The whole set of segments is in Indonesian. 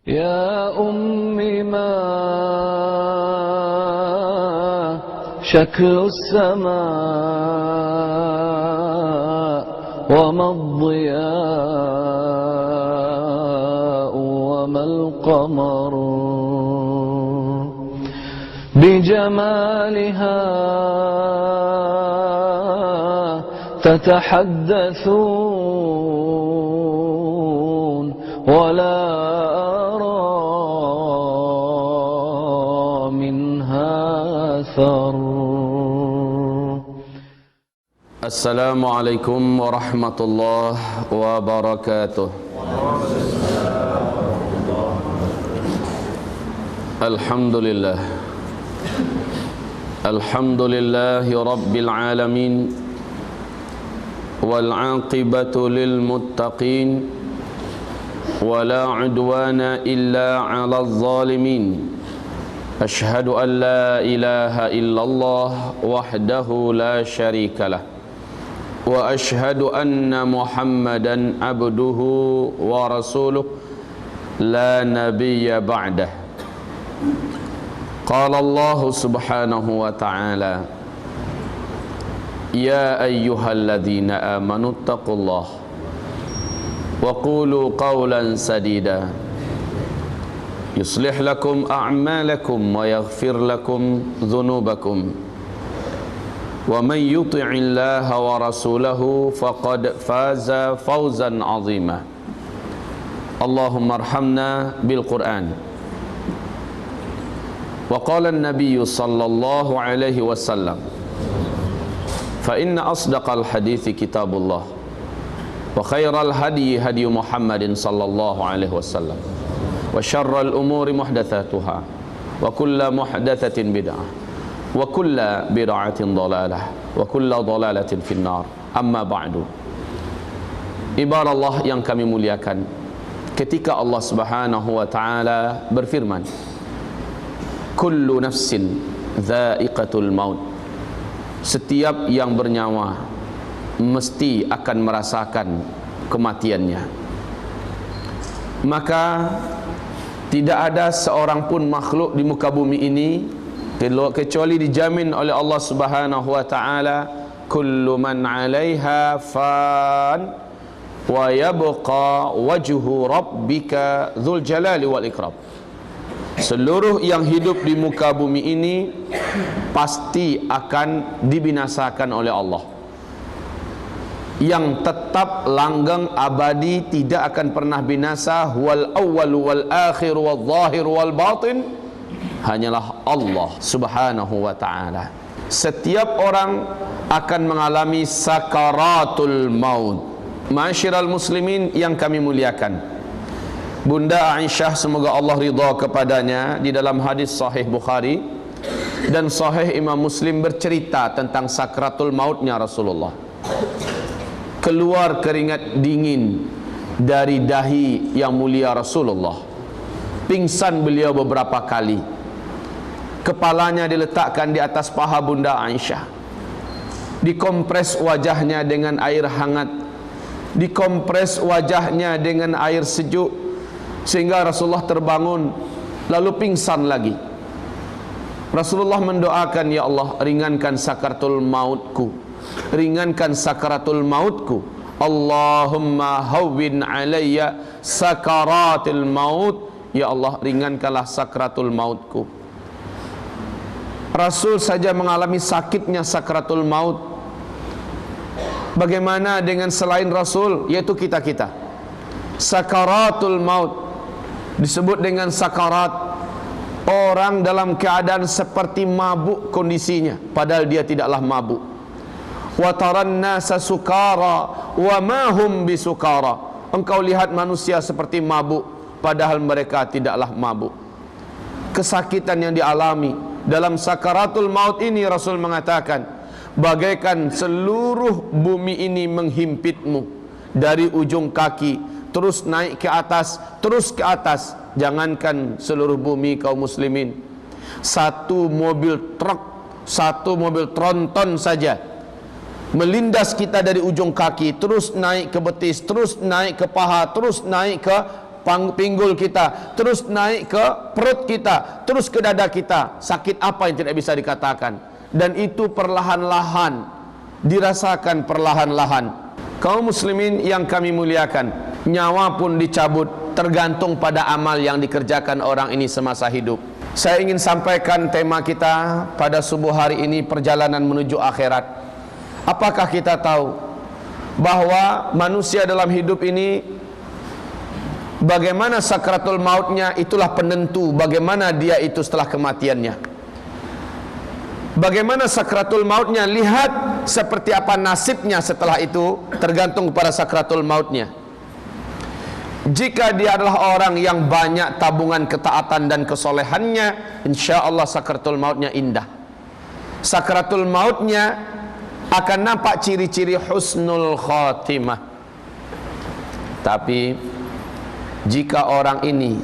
يا أم ما شكل السماء وما الضياء وما القمر بجمالها تتحدثون ولا أرى منها أثر. السلام عليكم ورحمة الله وبركاته. الحمد لله الحمد لله رب العالمين والعاقبة للمتقين ولا عدوان إلا على الظالمين. أشهد أن لا إله إلا الله وحده لا شريك له وأشهد أن محمدا عبده ورسوله لا نبي بعده. قال الله سبحانه وتعالى: يا أيها الذين آمنوا اتقوا الله وقولوا قولا سديدا يصلح لكم أعمالكم ويغفر لكم ذنوبكم ومن يطع الله ورسوله فقد فاز فوزا عظيما. اللهم ارحمنا بالقرآن. وقال النبي صلى الله عليه وسلم: فإن أصدق الحديث كتاب الله وخير الهدي هدي محمد صلى الله عليه وسلم وشر الأمور محدثاتها وكل محدثة بدعة وكل بدعة ضلالة وكل ضلالة في النار. أما بعد. Ibarat Allah yang kami muliakan, ketika Allah Subhanahu wa taala berfirman, kullu nafsin dha'iqatul maut, setiap yang bernyawa mesti akan merasakan kematiannya. Maka tidak ada seorang pun makhluk di muka bumi ini kecuali dijamin oleh Allah Subhanahu wa taala, kullu man 'alaiha fan wa yabqa wajhu rabbika dzul jalali wal ikram. Seluruh yang hidup di muka bumi ini pasti akan dibinasakan oleh Allah. Yang tetap langgeng abadi, tidak akan pernah binasa, wal awwal wal akhir wal zahir wal batin, hanyalah Allah Subhanahu wa taala. Setiap orang akan mengalami sakaratul maut. Ma'asyiral muslimin yang kami muliakan, Bunda Aisyah, semoga Allah ridha kepadanya, di dalam hadis sahih Bukhari dan sahih Imam Muslim bercerita tentang sakratul mautnya Rasulullah. Keluar keringat dingin dari dahi yang mulia Rasulullah. Pingsan beliau beberapa kali. Kepalanya diletakkan di atas paha Bunda Aisyah. Dikompres wajahnya dengan air hangat. Dikompres wajahnya dengan air sejuk, sehingga Rasulullah terbangun, lalu pingsan lagi. Rasulullah mendoakan, ya Allah, ringankan sakaratul mautku, ringankan sakaratul mautku. Allahumma hawwin alayya sakaratul maut, ya Allah, ringankanlah sakaratul mautku. Rasul saja mengalami sakitnya sakaratul maut, bagaimana dengan selain Rasul, yaitu kita-kita? Sakaratul maut disebut dengan sakarat, orang dalam keadaan seperti mabuk kondisinya, padahal dia tidaklah mabuk. Wa taran nasa sukara wa ma hum bisukara, engkau lihat manusia seperti mabuk, padahal mereka tidaklah mabuk. Kesakitan yang dialami dalam sakaratul maut ini, Rasul mengatakan, bagaikan seluruh bumi ini menghimpitmu dari ujung kaki terus naik ke atas, terus ke atas. Jangankan seluruh bumi kaum muslimin, satu mobil truk, satu mobil tronton saja melindas kita dari ujung kaki, terus naik ke betis, terus naik ke paha, terus naik ke pinggul kita, terus naik ke perut kita, terus ke dada kita. Sakit apa yang tidak bisa dikatakan? Dan itu perlahan-lahan dirasakan, perlahan-lahan. Kaum muslimin yang kami muliakan, nyawa pun dicabut tergantung pada amal yang dikerjakan orang ini semasa hidup. Saya ingin sampaikan tema kita pada subuh hari ini, perjalanan menuju akhirat. Apakah kita tahu bahwa manusia dalam hidup ini, bagaimana sakratul mautnya itulah penentu bagaimana dia itu setelah kematiannya. Bagaimana sakratul mautnya, lihat seperti apa nasibnya setelah itu, tergantung kepada sakratul mautnya. Jika dia adalah orang yang banyak tabungan ketaatan dan kesolehannya, insya Allah sakratul mautnya indah. Sakratul mautnya akan nampak ciri-ciri husnul khatimah. Tapi jika orang ini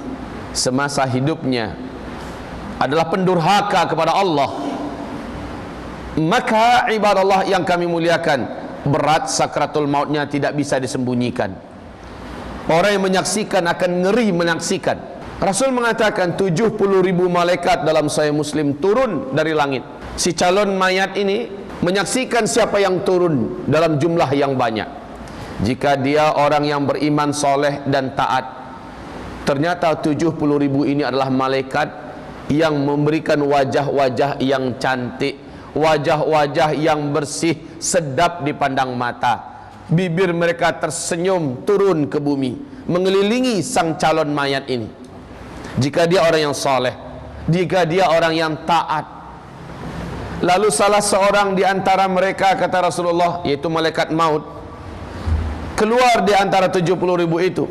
semasa hidupnya adalah pendurhaka kepada Allah, maka ibadallah yang kami muliakan, berat sakratul mautnya tidak bisa disembunyikan. Orang yang menyaksikan akan ngeri menyaksikan. Rasul mengatakan 70.000 malaikat dalam Sahih Muslim turun dari langit. Si calon mayat ini menyaksikan siapa yang turun dalam jumlah yang banyak. Jika dia orang yang beriman, soleh dan taat, ternyata 70.000 ini adalah malaikat yang memberikan wajah-wajah yang cantik, wajah-wajah yang bersih, sedap dipandang mata. Bibir mereka tersenyum turun ke bumi, mengelilingi sang calon mayat ini. Jika dia orang yang soleh, jika dia orang yang taat. Lalu salah seorang di antara mereka, kata Rasulullah, yaitu malaikat maut, keluar di antara 70.000 itu,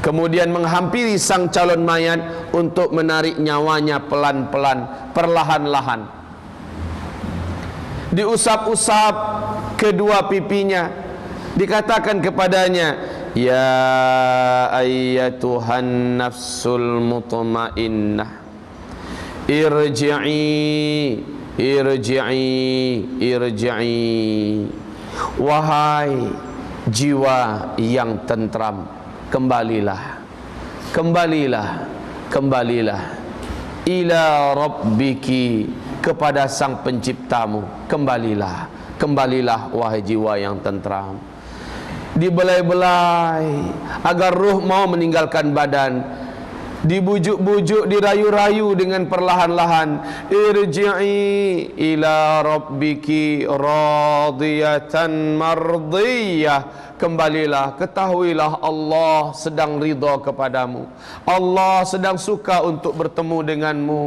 kemudian menghampiri sang calon mayat untuk menarik nyawanya pelan-pelan, perlahan-lahan. Diusap-usap kedua pipinya, dikatakan kepadanya, ya ayyatuhan nafsul mutmainnah, irji'i, irji'i, wahai jiwa yang tentram, kembalilah, kembalilah, kembalilah ila rabbiki, kepada sang penciptamu, kembalilah, kembalilah wahai jiwa yang tentram. Dibelai-belai agar ruh mau meninggalkan badan, dibujuk-bujuk, dirayu-rayu dengan perlahan-lahan, irji'i ila rabbiki radiyatan mardiyah, kembalilah, ketahuilah Allah sedang ridha kepadamu, Allah sedang suka untuk bertemu denganmu.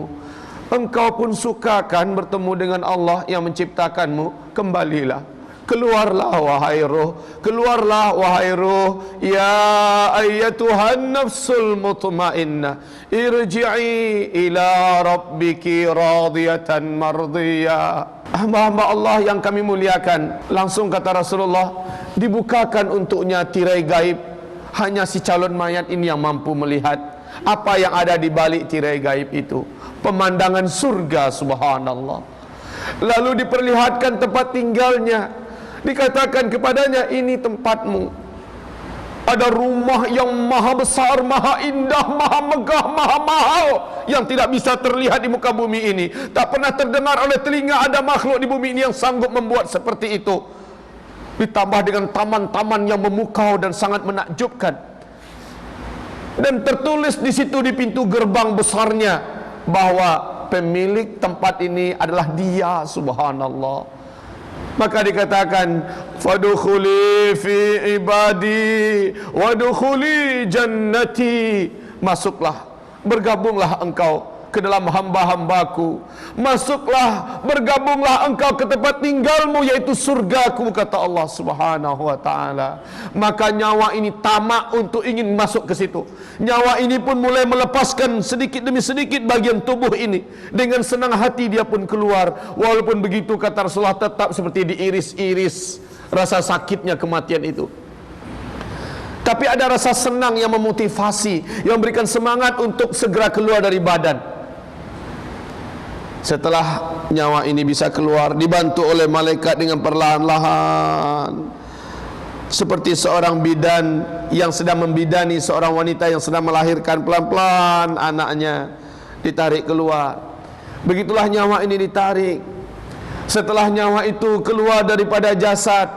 Engkau pun suka kan bertemu dengan Allah yang menciptakanmu, kembalilah, keluarlah wahai ruh, keluarlah wahai ruh, ya ayyatuhan nafsul mutmainnah, irji'i ila rabbiki radiyatan mardiyah. Hamba-hamba Allah yang kami muliakan, langsung kata Rasulullah, dibukakan untuknya tirai gaib. Hanya si calon mayat ini yang mampu melihat apa yang ada di balik tirai gaib itu, pemandangan surga, subhanallah. Lalu diperlihatkan tempat tinggalnya, dikatakan kepadanya, ini tempatmu. Ada rumah yang maha besar, maha indah, maha megah, maha mahal, yang tidak bisa terlihat di muka bumi ini. Tak pernah terdengar oleh telinga ada makhluk di bumi ini yang sanggup membuat seperti itu. Ditambah dengan taman-taman yang memukau dan sangat menakjubkan. Dan tertulis di situ di pintu gerbang besarnya bahwa pemilik tempat ini adalah dia, subhanallah. Maka dikatakan, fadkhuli fi ibadi wadkhuli jannati, masuklah, bergabunglah engkau ke dalam hamba-hambaku, masuklah, bergabunglah engkau ke tempat tinggalmu, yaitu surgaku, kata Allah subhanahu wa ta'ala. Maka nyawa ini tamak untuk ingin masuk ke situ. Nyawa ini pun mulai melepaskan sedikit demi sedikit bagian tubuh ini. Dengan senang hati dia pun keluar. Walaupun begitu, kata Rasulullah, tetap seperti diiris-iris rasa sakitnya kematian itu. Tapi ada rasa senang yang memotivasi, yang memberikan semangat untuk segera keluar dari badan. Setelah nyawa ini bisa keluar, dibantu oleh malaikat dengan perlahan-lahan, seperti seorang bidan yang sedang membidani seorang wanita yang sedang melahirkan, pelan-pelan anaknya ditarik keluar. Begitulah nyawa ini ditarik. Setelah nyawa itu keluar daripada jasad,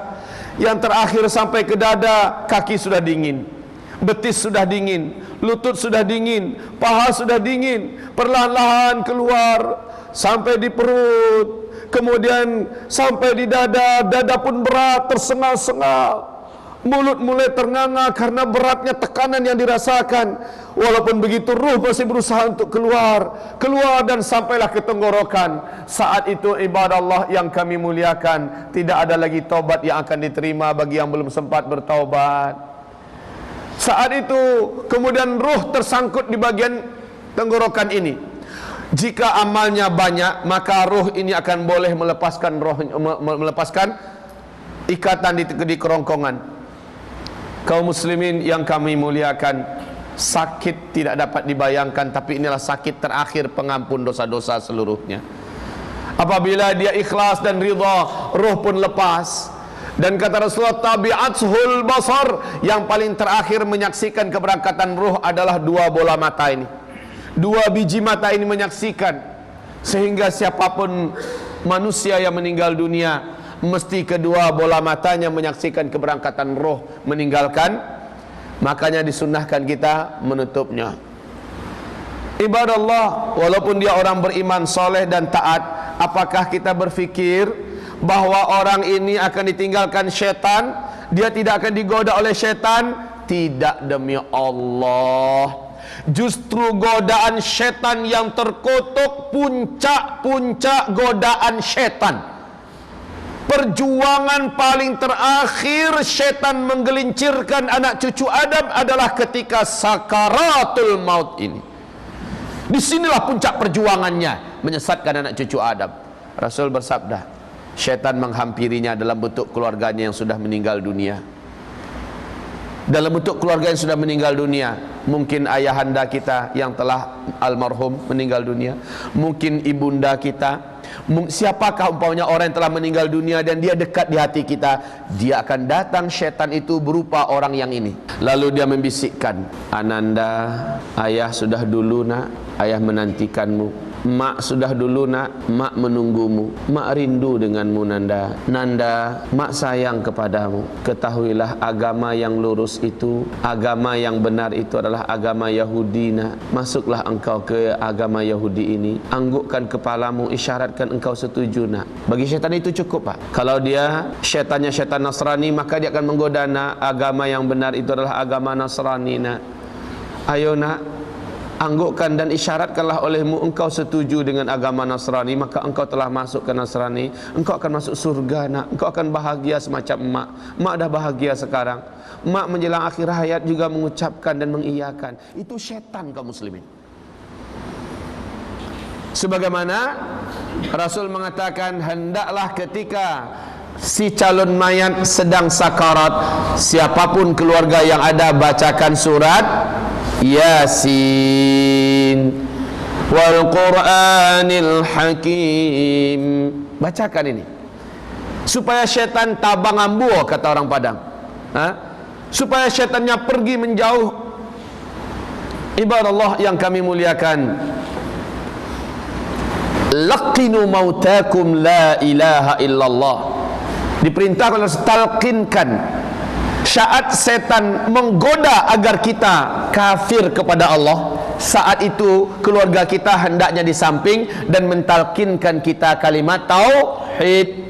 yang terakhir sampai ke dada, kaki sudah dingin, betis sudah dingin, lutut sudah dingin, paha sudah dingin. Perlahan-lahan keluar sampai di perut, kemudian sampai di dada. Dada pun berat, tersengal-sengal. Mulut mulai ternganga karena beratnya tekanan yang dirasakan. Walaupun begitu, ruh masih berusaha untuk keluar dan sampailah ke tenggorokan. Saat itu ibadah Allah yang kami muliakan, tidak ada lagi taubat yang akan diterima bagi yang belum sempat bertaubat. Saat itu kemudian ruh tersangkut di bagian tenggorokan ini. Jika amalnya banyak, maka ruh ini akan boleh melepaskan ikatan di kerongkongan. Kaum muslimin yang kami muliakan, sakit tidak dapat dibayangkan, tapi inilah sakit terakhir pengampun dosa-dosa seluruhnya. Apabila dia ikhlas dan ridha, ruh pun lepas. Dan kata Rasulullah, tabi'athul basar, yang paling terakhir menyaksikan keberangkatan ruh adalah dua bola mata ini. Dua biji mata ini menyaksikan. Sehingga siapapun manusia yang meninggal dunia, mesti kedua bola matanya menyaksikan keberangkatan roh meninggalkan. Makanya disunnahkan kita menutupnya. Ibadah Allah, walaupun dia orang beriman, soleh dan taat, apakah kita berfikir bahwa orang ini akan ditinggalkan syaitan? Dia tidak akan digoda oleh syaitan? Tidak, demi Allah. Justru godaan syaitan yang terkutuk, puncak-puncak godaan syaitan. Perjuangan paling terakhir syaitan menggelincirkan anak cucu Adam adalah ketika sakaratul maut ini. Disinilah puncak perjuangannya, menyesatkan anak cucu Adam. Rasul bersabda, syaitan menghampirinya dalam bentuk keluarganya yang sudah meninggal dunia. Dalam bentuk keluarga yang sudah meninggal dunia. Mungkin ayahanda kita yang telah almarhum meninggal dunia, mungkin ibunda kita. Siapakah umpamanya orang yang telah meninggal dunia dan dia dekat di hati kita, dia akan datang syaitan itu berupa orang yang ini. Lalu dia membisikkan, Ananda, ayah sudah dulu nak, ayah menantikanmu. Mak sudah dulu nak, mak menunggumu. Mak rindu denganmu Nanda. Nanda, mak sayang kepadamu. Ketahuilah agama yang lurus itu, agama yang benar itu adalah agama Yahudi nak. Masuklah engkau ke agama Yahudi ini. Anggukkan kepalamu, isyaratkan engkau setuju nak. Bagi syaitan itu cukup pak. Kalau dia syaitannya syaitan Nasrani, maka dia akan menggoda nak. Agama yang benar itu adalah agama Nasrani nak. Ayo nak, anggukkan dan isyaratkanlah olehmu engkau setuju dengan agama Nasrani, maka engkau telah masuk ke Nasrani, engkau akan masuk surga nak, engkau akan bahagia semacam emak. Emak dah bahagia sekarang. Emak menjelang akhir hayat juga mengucapkan dan mengiyakan. Itu syaitan kaum muslimin. Sebagaimana Rasul mengatakan, hendaklah ketika si calon mayat sedang sakarat, siapapun keluarga yang ada bacakan surat Yasin wal Qur'anil Hakim. Bacakan ini supaya syaitan tabang ambu, kata orang Padang. Supaya syaitannya pergi menjauh. Ibadah Allah yang kami muliakan, laqinu mautakum la ilaha illallah. Diperintahkan oleh talqinkan saat setan menggoda agar kita kafir kepada Allah. Saat itu keluarga kita hendaknya di samping dan mentalkinkan kita kalimat tauhid.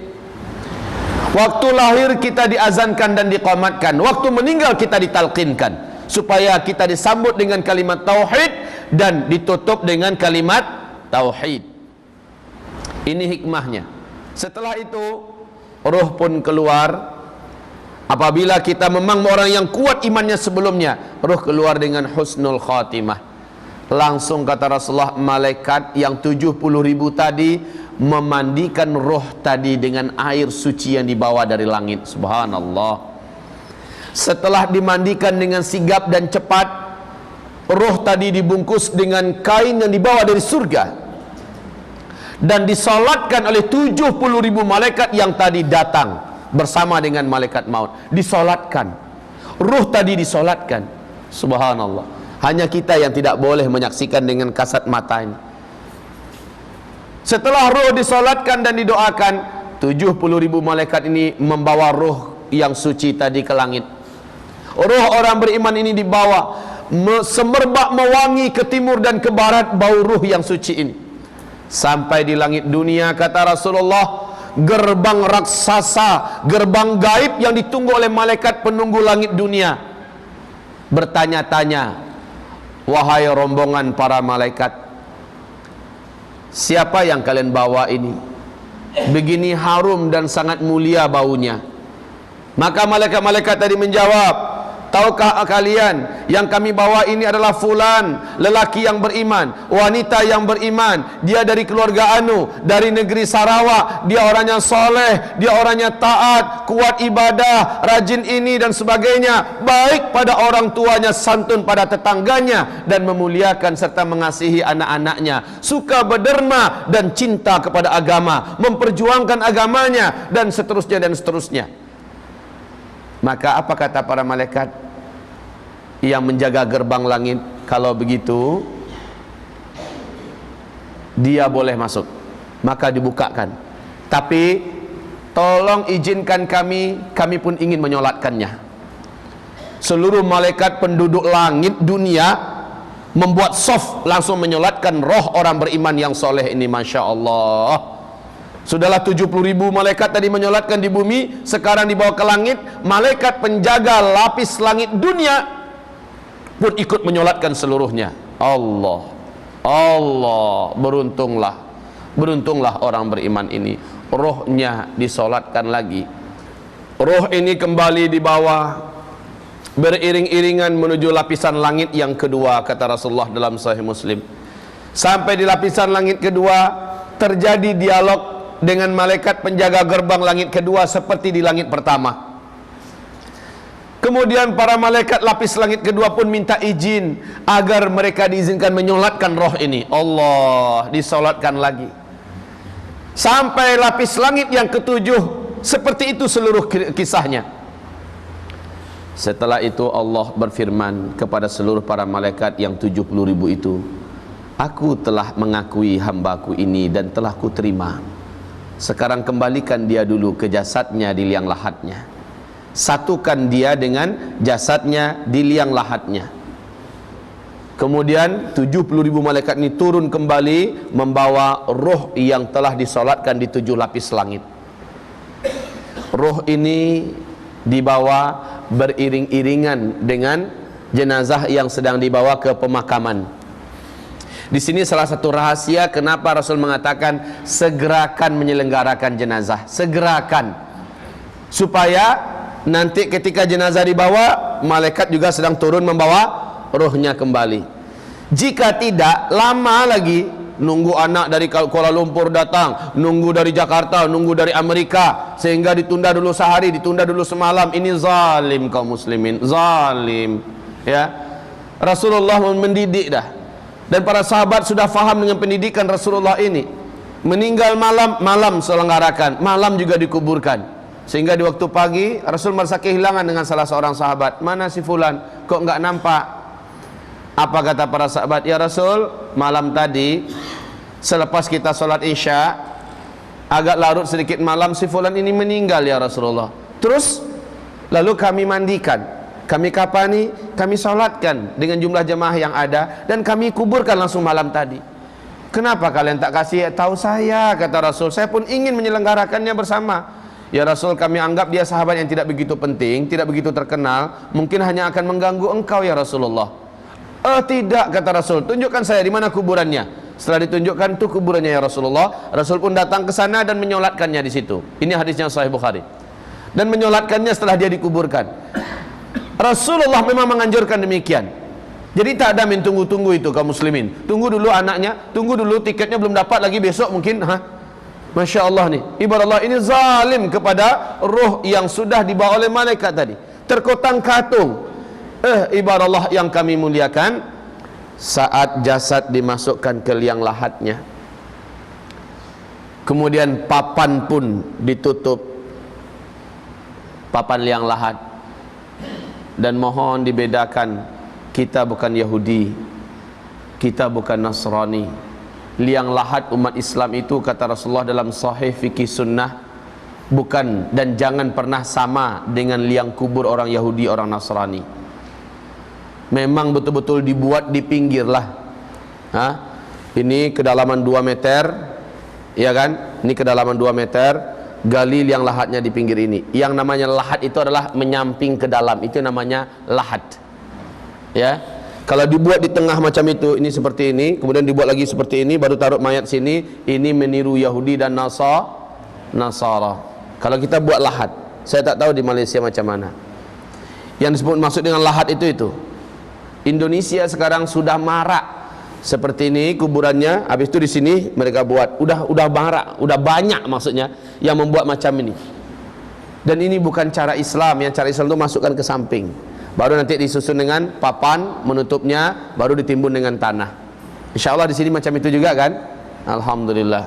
Waktu lahir kita diazankan dan diqamatkan, waktu meninggal kita ditalkinkan, supaya kita disambut dengan kalimat tauhid dan ditutup dengan kalimat tauhid. Ini hikmahnya. Setelah itu roh pun keluar. Apabila kita memang orang yang kuat imannya sebelumnya, roh keluar dengan husnul khatimah. Langsung kata Rasulullah, malaikat yang 70.000 tadi memandikan roh tadi dengan air suci yang dibawa dari langit. Subhanallah. Setelah dimandikan dengan sigap dan cepat, roh tadi dibungkus dengan kain yang dibawa dari surga dan disolatkan oleh 70.000 malaikat yang tadi datang bersama dengan malaikat maut, disolatkan. Ruh tadi disolatkan. Subhanallah. Hanya kita yang tidak boleh menyaksikan dengan kasat mata ini. Setelah ruh disolatkan dan didoakan, 70.000 malaikat ini membawa ruh yang suci tadi ke langit. Ruh orang beriman ini dibawa semerbak mewangi ke timur dan ke barat bau ruh yang suci ini. Sampai di langit dunia, kata Rasulullah, gerbang raksasa, gerbang gaib yang ditunggu oleh malaikat penunggu langit dunia bertanya-tanya, wahai rombongan para malaikat, siapa yang kalian bawa ini? Begini harum dan sangat mulia baunya. Maka malaikat-malaikat tadi menjawab, tahukah kalian yang kami bawa ini adalah fulan, lelaki yang beriman, wanita yang beriman, dia dari keluarga Anu, dari negeri Sarawak, dia orangnya soleh, dia orangnya taat, kuat ibadah, rajin ini dan sebagainya, baik pada orang tuanya, santun pada tetangganya, dan memuliakan serta mengasihi anak-anaknya, suka berderma dan cinta kepada agama, memperjuangkan agamanya, dan seterusnya dan seterusnya. Maka apa kata para malaikat yang menjaga gerbang langit? Kalau begitu, dia boleh masuk. Maka dibukakan. Tapi tolong izinkan kami pun ingin menyolatkannya. Seluruh malaikat penduduk langit dunia membuat soft langsung menyolatkan roh orang beriman yang soleh ini. Masya Allah. Sudahlah 70.000 malaikat tadi menyolatkan di bumi, sekarang dibawa ke langit. Malaikat penjaga lapis langit dunia pun ikut menyolatkan seluruhnya. Allah, Allah, beruntunglah orang beriman ini. Rohnya disolatkan lagi. Roh ini kembali dibawa beriring-iringan menuju lapisan langit yang kedua, kata Rasulullah dalam Sahih Muslim. Sampai di lapisan langit kedua terjadi dialog dengan malaikat penjaga gerbang langit kedua seperti di langit pertama. Kemudian para malaikat lapis langit kedua pun minta izin agar mereka diizinkan menyolatkan roh ini. Allah, disolatkan lagi. Sampai lapis langit yang ketujuh, seperti itu seluruh kisahnya. Setelah itu Allah berfirman kepada seluruh para malaikat yang 70.000 itu, aku telah mengakui hambaku ini dan telah kuterima. Sekarang kembalikan dia dulu ke jasadnya di liang lahatnya. Satukan dia dengan jasadnya di liang lahatnya. Kemudian 70.000 malaikat ini turun kembali membawa roh yang telah disolatkan di 7 lapis langit. Roh ini dibawa beriring-iringan dengan jenazah yang sedang dibawa ke pemakaman. Di sini salah satu rahasia kenapa Rasul mengatakan segerakan menyelenggarakan jenazah, segerakan, supaya nanti ketika jenazah dibawa, malaikat juga sedang turun membawa rohnya kembali. Jika tidak, lama lagi nunggu anak dari Kuala Lumpur datang, nunggu dari Jakarta, nunggu dari Amerika, sehingga ditunda dulu sehari, ditunda dulu semalam. Ini zalim kaum muslimin, zalim. Ya, Rasulullah mendidik dah. Dan para sahabat sudah faham dengan pendidikan Rasulullah ini. Meninggal malam selenggarakan, malam juga dikuburkan. Sehingga di waktu pagi Rasul merasa kehilangan dengan salah seorang sahabat. Mana si fulan? Kok enggak nampak? Apa kata para sahabat? Ya Rasul, malam tadi selepas kita sholat isya, agak larut sedikit malam, si fulan ini meninggal ya Rasulullah. Terus lalu kami mandikan, kami kapani, kami sholatkan dengan jumlah jemaah yang ada, dan kami kuburkan langsung malam tadi. Kenapa kalian tak kasih tahu saya? Kata Rasul, saya pun ingin menyelenggarakannya bersama. Ya Rasul, kami anggap dia sahabat yang tidak begitu penting, tidak begitu terkenal, mungkin hanya akan mengganggu engkau ya Rasulullah. Tidak, kata Rasul, tunjukkan saya di mana kuburannya. Setelah ditunjukkan itu kuburannya ya Rasulullah, Rasul pun datang ke sana dan menyolatkannya di situ. Ini hadisnya Sahih Bukhari. Dan menyolatkannya setelah dia dikuburkan. Rasulullah memang menganjurkan demikian. Jadi tak ada tunggu-tunggu itu kaum muslimin. Tunggu dulu anaknya, tunggu dulu tiketnya belum dapat lagi, besok mungkin. Masya Allah nih, ibarat Allah ini zalim kepada roh yang sudah dibawa oleh malaikat tadi. Terkotang-katung. Ibarat Allah yang kami muliakan, saat jasad dimasukkan ke liang lahatnya, kemudian papan pun ditutup, papan liang lahat. Dan mohon dibedakan, kita bukan Yahudi, kita bukan Nasrani. Liang lahat umat Islam itu, kata Rasulullah dalam Sahih Fikih Sunnah, bukan dan jangan pernah sama dengan liang kubur orang Yahudi, orang Nasrani. Memang betul-betul dibuat di pinggir lah. Ini kedalaman 2 meter, ya kan? Ini kedalaman 2 meter, gali liang lahatnya di pinggir ini. Yang namanya lahat itu adalah menyamping ke dalam, itu namanya lahat. Ya. Kalau dibuat di tengah macam itu, ini seperti ini, kemudian dibuat lagi seperti ini, baru taruh mayat sini, ini meniru Yahudi dan Nasara. Kalau kita buat lahat, saya tak tahu di Malaysia macam mana. Yang disebut maksud dengan lahat itu. Indonesia sekarang sudah marak seperti ini kuburannya, habis itu di sini mereka buat, udah marak, udah banyak maksudnya yang membuat macam ini. Dan ini bukan cara Islam. Yang cara Islam itu masukkan ke samping, baru nanti disusun dengan papan menutupnya, baru ditimbun dengan tanah. InsyaAllah di sini macam itu juga kan? Alhamdulillah.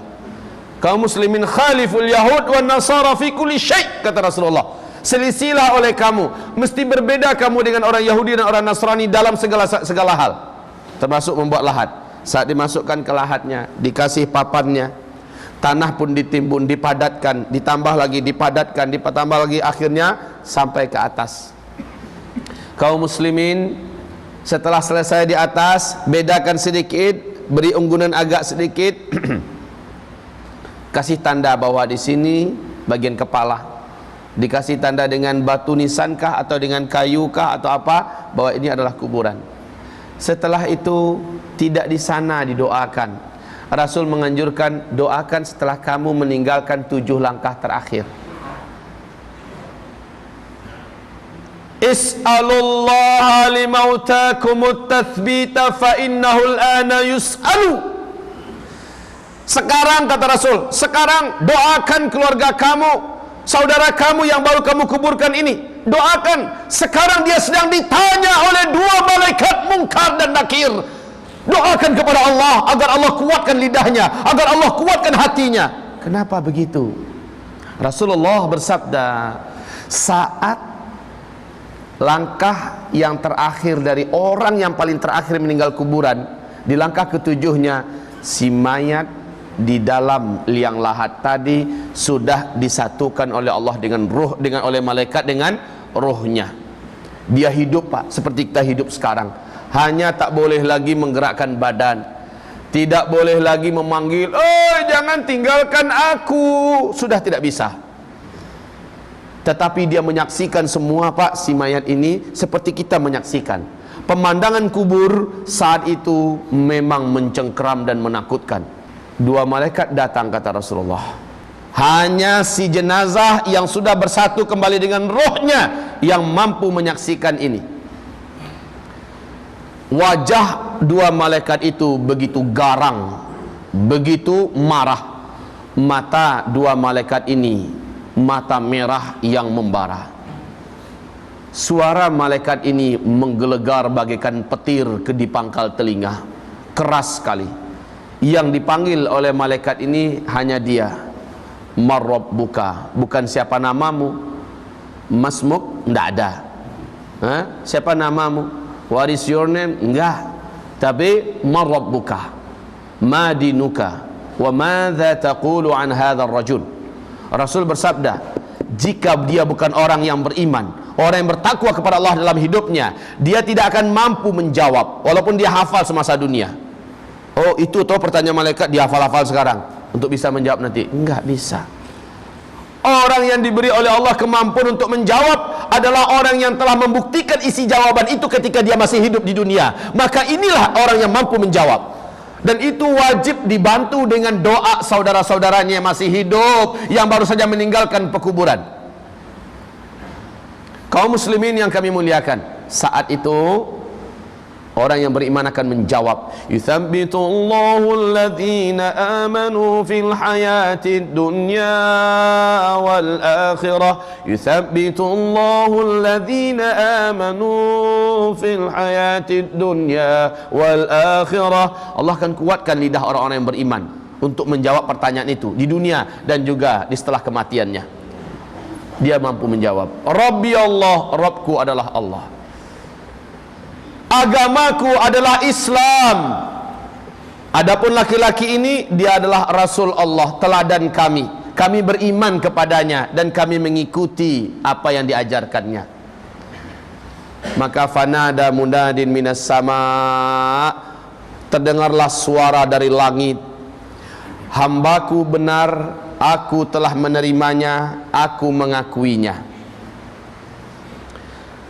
Kaum muslimin khaliful yahud wan nasara fi kulli syai', kata Rasulullah. Selisilah oleh kamu, mesti berbeda kamu dengan orang Yahudi dan orang Nasrani dalam segala hal, termasuk membuat lahat. Saat dimasukkan ke lahatnya, dikasih papannya, tanah pun ditimbun, dipadatkan, ditambah lagi, dipadatkan, ditambah lagi, akhirnya sampai ke atas. Kaum muslimin, setelah selesai di atas, bedakan sedikit, beri unggunan agak sedikit, kasih tanda bahwa di sini bagian kepala, dikasih tanda dengan batu nisankah atau dengan kayukah atau apa, bahwa ini adalah kuburan. Setelah itu tidak di sana didoakan. Rasul menganjurkan, doakan setelah kamu meninggalkan 7 langkah terakhir. Is'alullaha limautakumut tathbita fa innahu al-ana yus'alu. Sekarang, kata Rasul, sekarang doakan keluarga kamu, saudara kamu yang baru kamu kuburkan ini, doakan, sekarang dia sedang ditanya oleh 2 malaikat Munkar dan Nakir. Doakan kepada Allah agar Allah kuatkan lidahnya, agar Allah kuatkan hatinya. Kenapa begitu? Rasulullah bersabda, saat langkah yang terakhir dari orang yang paling terakhir meninggal kuburan, di langkah ke-7-nya, si mayat di dalam liang lahat tadi sudah disatukan oleh Allah dengan ruh, oleh malaikat dengan ruhnya. Dia hidup, Pak, seperti kita hidup sekarang. Hanya tak boleh lagi menggerakkan badan, tidak boleh lagi memanggil, "Oh, jangan tinggalkan aku." Sudah tidak bisa. Tetapi dia menyaksikan semua, Pak, si mayat ini seperti kita menyaksikan. Pemandangan kubur saat itu memang mencengkeram dan menakutkan. 2 malaikat datang, kata Rasulullah. Hanya si jenazah yang sudah bersatu kembali dengan rohnya yang mampu menyaksikan ini. Wajah 2 malaikat itu begitu garang, begitu marah. Mata 2 malaikat ini mata merah yang membara. Suara malaikat ini menggelegar bagaikan petir ke di pangkal telinga, keras sekali. Yang dipanggil oleh malaikat ini hanya dia. Marrabbuka, bukan siapa namamu. Masmuk, enggak ada. Siapa namamu? What is your name? Enggak. Tapi marrabbuka, ma dinuka, wa madza taqulu an hadzal rajul. Rasul bersabda, jika dia bukan orang yang beriman, orang yang bertakwa kepada Allah dalam hidupnya, dia tidak akan mampu menjawab walaupun dia hafal semasa dunia. Oh, itu toh pertanyaan malaikat dia hafal-hafal sekarang untuk bisa menjawab nanti. Enggak bisa. Orang yang diberi oleh Allah kemampuan untuk menjawab adalah orang yang telah membuktikan isi jawaban itu ketika dia masih hidup di dunia. Maka inilah orang yang mampu menjawab. Dan itu wajib dibantu dengan doa saudara-saudaranya yang masih hidup, yang baru saja meninggalkan pekuburan. Kaum muslimin yang kami muliakan, saat itu orang yang beriman akan menjawab, yuthabbitullahu alladhina amanu fil hayatid dunya wal akhirah, yuthabbitullahu alladhina amanu fil hayatid dunya wal akhirah. Allah akan kuatkan lidah orang-orang yang beriman untuk menjawab pertanyaan itu di dunia dan juga di setelah kematiannya. dia mampu menjawab, Rabbi Allah, Rabbku adalah Allah, agamaku adalah Islam. Adapun laki-laki ini, dia adalah Rasul Allah, teladan kami. Kami beriman kepadanya dan kami mengikuti apa yang diajarkannya. Maka fanada munadin minas sama, terdengarlah suara dari langit, hambaku benar, aku telah menerimanya, aku mengakuinya.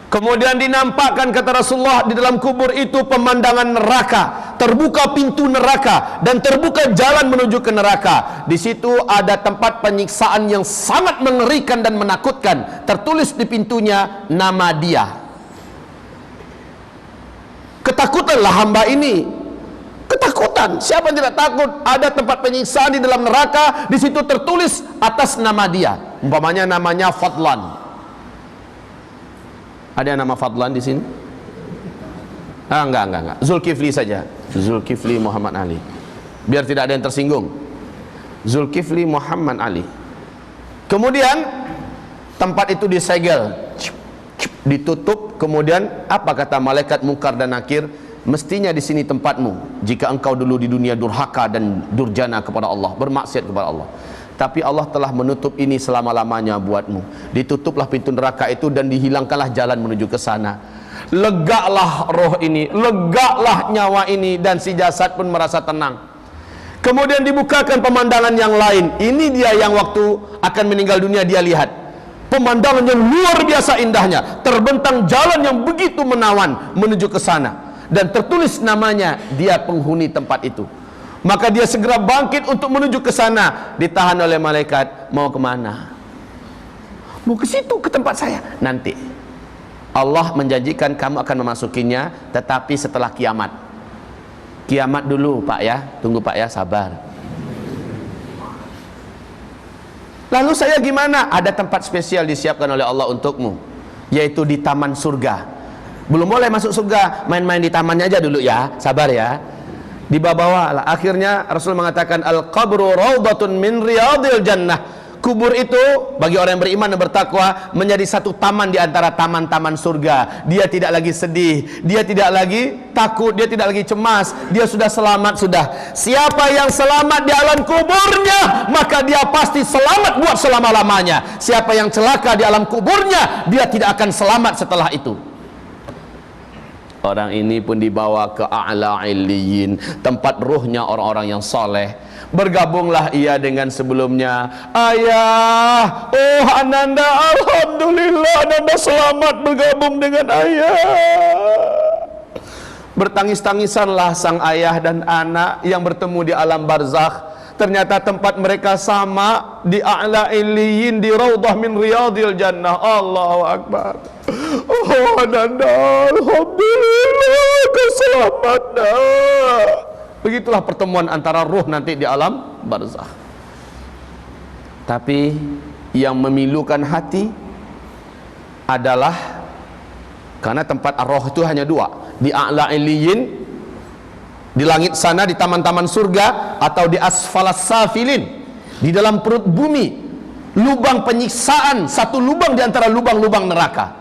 Kemudian dinampakkan, kata Rasulullah, di dalam kubur itu pemandangan neraka, terbuka pintu neraka dan terbuka jalan menuju ke neraka. Di situ ada tempat penyiksaan yang sangat mengerikan dan menakutkan. Tertulis di pintunya nama dia. Ketakutanlah hamba ini. Ketakutan. Siapa yang tidak takut? Ada tempat penyiksaan di dalam neraka. Di situ tertulis atas nama dia. Umpamanya namanya Fadlan. Ada nama Fadlan di sini? Enggak. Zulkifli saja. Zulkifli Muhammad Ali. Biar tidak ada yang tersinggung. Zulkifli Muhammad Ali. Kemudian tempat itu disegel, ditutup. Kemudian apa kata malaikat Munkar dan Nakir? Mestinya di sini tempatmu jika engkau dulu di dunia durhaka dan durjana kepada Allah, bermaksiat kepada Allah. Tapi Allah telah menutup ini selama-lamanya buatmu. Ditutuplah pintu neraka itu dan dihilangkanlah jalan menuju ke sana. Legalah roh ini, legalah nyawa ini, dan si jasad pun merasa tenang. Kemudian dibukakan pemandangan yang lain. Ini dia yang waktu akan meninggal dunia dia lihat. Pemandangan yang luar biasa indahnya. Terbentang jalan yang begitu menawan menuju ke sana. Dan tertulis namanya, dia penghuni tempat itu. Maka dia segera bangkit untuk menuju ke sana. Ditahan oleh malaikat. Mau kemana? Mau ke situ, ke tempat saya. Nanti Allah menjanjikan kamu akan memasukinya, tetapi setelah kiamat. Kiamat dulu Pak ya. Tunggu Pak ya, sabar. Lalu saya gimana? Ada tempat spesial disiapkan oleh Allah untukmu, yaitu di taman surga. Belum boleh masuk surga, main-main di tamannya aja dulu ya. Sabar ya. Dibawa lah. Akhirnya Rasul mengatakan, al-qabru raudhatun min riyadil jannah. Kubur itu bagi orang yang beriman dan bertakwa menjadi satu taman di antara taman-taman surga. Dia tidak lagi sedih, dia tidak lagi takut, dia tidak lagi cemas. Dia sudah selamat sudah. Siapa yang selamat di alam kuburnya, maka dia pasti selamat buat selama-lamanya. Siapa yang celaka di alam kuburnya, dia tidak akan selamat setelah itu. Orang ini pun dibawa ke a'la illiyin, tempat ruhnya orang-orang yang soleh. Bergabunglah ia dengan sebelumnya. Ayah, oh Ananda, alhamdulillah Ananda selamat bergabung dengan ayah. Bertangis-tangisanlah sang ayah dan anak yang bertemu di alam barzakh. Ternyata tempat mereka sama, di a'la illiyin, di raudhah min riyadil jannah. Allahu akbar. Oh Ananda, alhamdulillah keselamatan. Begitulah pertemuan antara ruh nanti di alam barzakh. Tapi yang memilukan hati adalah, karena tempat roh itu hanya dua, di a'la illiyin, di langit sana, di taman-taman surga, atau di asfalas safilin, di dalam perut bumi, lubang penyiksaan, satu lubang di antara lubang-lubang neraka.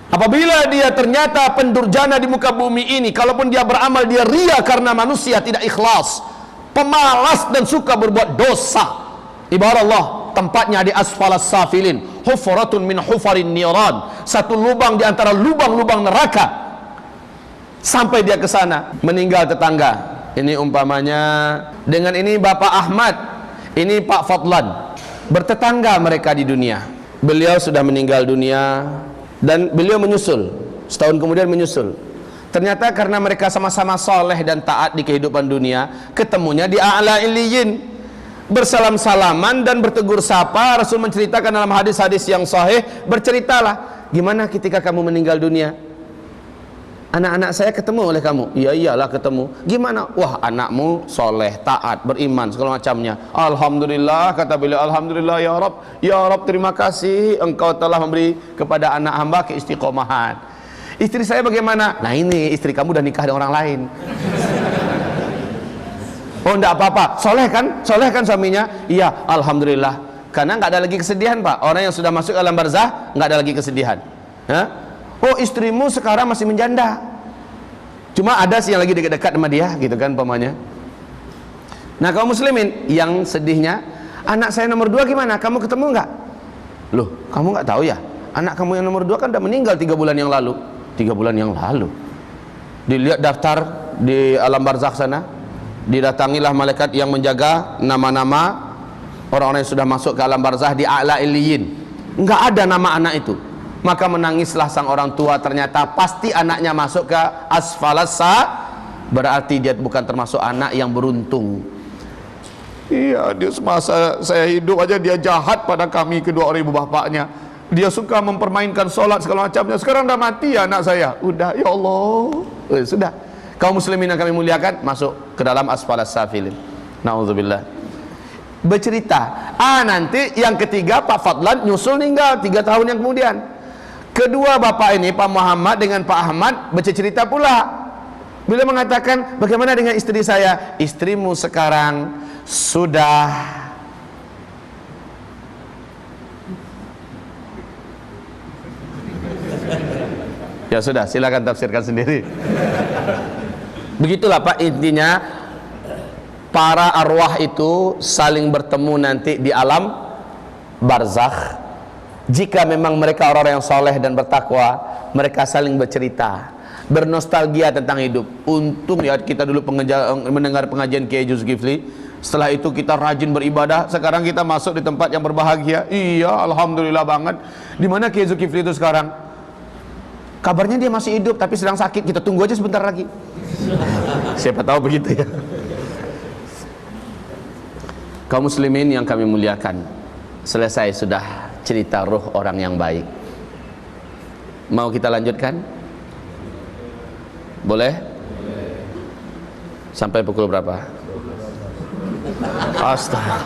Apabila dia ternyata pendurjana di muka bumi ini, kalaupun dia beramal, dia ria karena manusia tidak ikhlas, pemalas dan suka berbuat dosa. Ibarat Allah, tempatnya di asfalas safilin, hufaratun min hufarin niran, satu lubang di antara lubang-lubang neraka. Sampai dia ke sana, meninggal tetangga. Ini umpamanya dengan ini Bapak Ahmad, ini Pak Fadlan, bertetangga mereka di dunia. Beliau sudah meninggal dunia dan beliau menyusul, setahun kemudian menyusul. Ternyata karena mereka sama-sama soleh dan taat di kehidupan dunia, ketemunya di a'la illiyin, bersalam-salaman dan bertegur sapa. Rasul menceritakan dalam hadis-hadis yang sahih, berceritalah, gimana ketika kamu meninggal dunia? Anak-anak saya ketemu oleh kamu. Iya iyalah ketemu. Gimana? Wah, anakmu soleh, taat, beriman, segala macamnya. Alhamdulillah, kata beliau, alhamdulillah ya Rabb. Ya Rabb, terima kasih engkau telah memberi kepada anak hamba keistiqomahan. Istri saya bagaimana? Nah ini, istri kamu udah nikah dengan orang lain. Oh enggak apa-apa. Soleh kan? Soleh kan suaminya? Iya, alhamdulillah. Karena nggak ada lagi kesedihan, Pak. Orang yang sudah masuk alam barzah nggak ada lagi kesedihan. Oh, istrimu sekarang masih menjanda, cuma ada sih yang lagi dekat-dekat sama dia, gitu kan pamannya. Nah, kaum muslimin yang sedihnya, anak saya nomor 2 gimana? Kamu ketemu nggak? Loh, kamu nggak tahu ya? Anak kamu yang nomor 2 kan udah meninggal 3 bulan yang lalu. 3 bulan yang lalu. Dilihat daftar di alam barzakh sana, didatangilah malaikat yang menjaga nama-nama orang-orang yang sudah masuk ke alam barzakh di a'la illiyin. Nggak ada nama anak itu. Maka menangislah sang orang tua, ternyata pasti anaknya masuk ke asfalasa, berarti dia bukan termasuk anak yang beruntung. Iya, dia semasa saya hidup aja dia jahat pada kami kedua orang ibu bapaknya. Dia suka mempermainkan sholat segala macamnya. Sekarang dah mati ya anak saya. Udah, ya Allah. Sudah. Kaum muslimin yang kami muliakan, masuk ke dalam asfalas safilin. Nauzubillah. Bercerita, nanti yang ketiga Pak Fadlan nyusul meninggal 3 tahun yang kemudian. Kedua bapak ini, Pak Muhammad dengan Pak Ahmad, bercerita pula. Bila mengatakan, bagaimana dengan istri saya? Istrimu sekarang sudah ya sudah, silakan tafsirkan sendiri. Begitulah Pak, intinya para arwah itu saling bertemu nanti di alam barzakh. Jika memang mereka orang-orang yang soleh dan bertakwa, mereka saling bercerita, bernostalgia tentang hidup. Untung ya kita dulu mendengar pengajian Kiai Zulkifli. Setelah itu kita rajin beribadah. Sekarang kita masuk di tempat yang berbahagia. Iya, alhamdulillah banget. Di mana Kiai Zulkifli itu sekarang? Kabarnya dia masih hidup tapi sedang sakit. Kita tunggu aja sebentar lagi. Siapa tahu begitu ya. Kaum muslimin yang kami muliakan, selesai sudah cerita ruh orang yang baik. Mau kita lanjutkan? Boleh? Sampai pukul berapa? Astaga.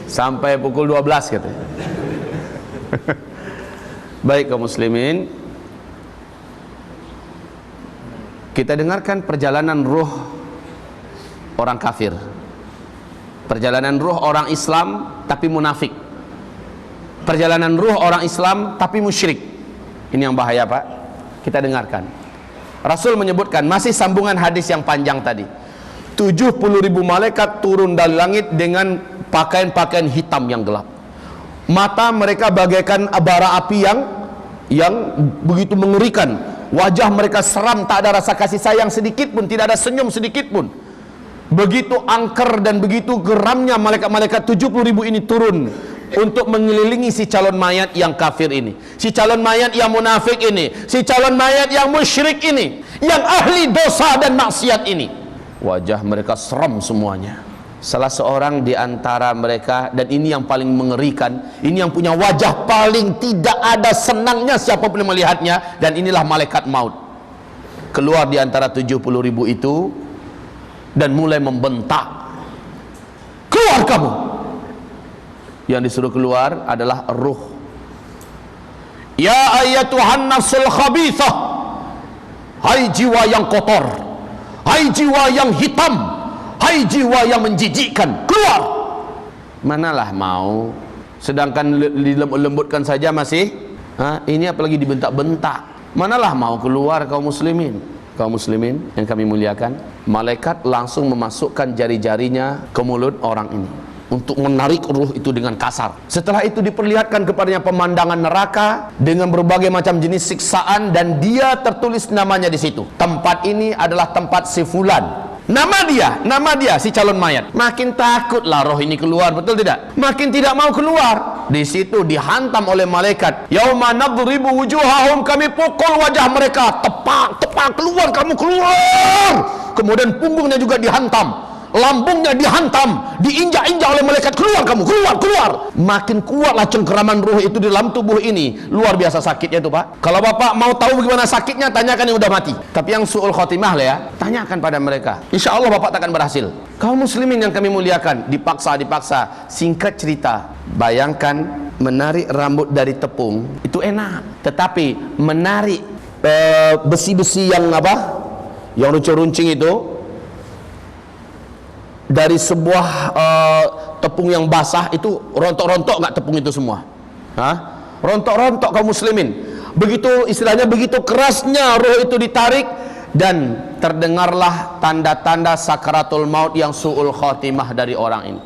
Sampai pukul 12 katanya. Baik kaum muslimin, kita dengarkan perjalanan ruh orang kafir, perjalanan ruh orang Islam tapi munafik, perjalanan ruh orang Islam tapi musyrik. Ini yang bahaya Pak. Kita dengarkan. Rasul menyebutkan, masih sambungan hadis yang panjang tadi, 70.000 malaikat turun dari langit dengan pakaian-pakaian hitam yang gelap. Mata mereka bagaikan bara api yang begitu mengerikan. Wajah mereka seram, tak ada rasa kasih sayang sedikit pun, tidak ada senyum sedikit pun. Begitu angker dan begitu geramnya malaikat-malaikat 70.000 ini turun untuk mengelilingi si calon mayat yang kafir ini, si calon mayat yang munafik ini, si calon mayat yang musyrik ini, yang ahli dosa dan maksiat ini. Wajah mereka seram semuanya. Salah seorang di antara mereka, dan ini yang paling mengerikan, ini yang punya wajah paling tidak ada senangnya siapapun yang melihatnya, dan inilah malaikat maut. Keluar di antara 70.000 itu dan mulai membentak, keluar kamu. Yang disuruh keluar adalah ruh. Ya ayyatuhan nafsul khabithah, hai jiwa yang kotor, hai jiwa yang hitam, hai jiwa yang menjijikkan, keluar. Manalah mau, sedangkan dilembutkan saja masih, ini apalagi dibentak-bentak. Manalah mau keluar kaum muslimin. Kaum muslimin yang kami muliakan, malaikat langsung memasukkan jari-jarinya ke mulut orang ini untuk menarik ruh itu dengan kasar. Setelah itu diperlihatkan kepadanya pemandangan neraka dengan berbagai macam jenis siksaan, dan dia tertulis namanya di situ. Tempat ini adalah tempat si fulan. Nama dia si calon mayat. Makin takutlah roh ini keluar, betul tidak? Makin tidak mau keluar. Di situ dihantam oleh malaikat. Yauma nadribu wujuhahum, kami pukul wajah mereka. Tepak, keluar kamu, keluar. Kemudian punggungnya juga dihantam, lambungnya dihantam, diinjak-injak oleh malaikat. Keluar kamu, keluar. Makin kuatlah cengkeraman ruh itu di dalam tubuh ini. Luar biasa sakitnya itu Pak. Kalau Bapak mau tahu bagaimana sakitnya, tanyakan yang udah mati. Tapi yang su'ul khotimah lah ya, tanyakan pada mereka. Insya Allah Bapak takkan berhasil. Kaum muslimin yang kami muliakan, dipaksa. Singkat cerita, bayangkan menarik rambut dari tepung itu enak, tetapi menarik besi-besi yang runcing-runcing itu dari sebuah tepung yang basah itu rontok-rontok nggak tepung itu semua? Rontok-rontok kaum muslimin. Begitu istilahnya, begitu kerasnya roh itu ditarik, dan terdengarlah tanda-tanda sakaratul maut yang su'ul khotimah dari orang ini.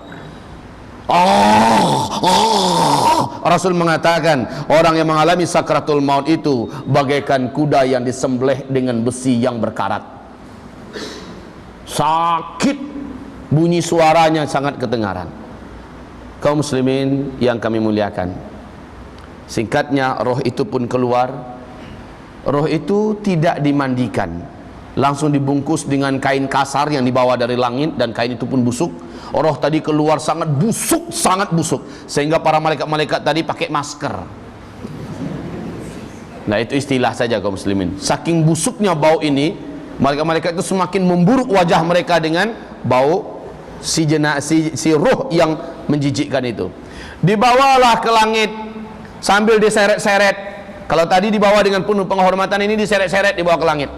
Rasul mengatakan orang yang mengalami sakaratul maut itu bagaikan kuda yang disembelih dengan besi yang berkarat. Sakit, bunyi suaranya sangat kedengaran. Kaum muslimin yang kami muliakan, singkatnya roh itu pun keluar. Roh itu tidak dimandikan, langsung dibungkus dengan kain kasar yang dibawa dari langit, dan kain itu pun busuk. Roh tadi keluar sangat busuk, sehingga para malaikat-malaikat tadi pakai masker. Nah, itu istilah saja kaum muslimin. Saking busuknya bau ini, malaikat-malaikat itu semakin memburuk wajah mereka dengan bau si roh yang menjijikkan itu. Dibawalah ke langit sambil diseret-seret. Kalau tadi dibawa dengan penuh penghormatan, ini diseret-seret dibawa ke langit.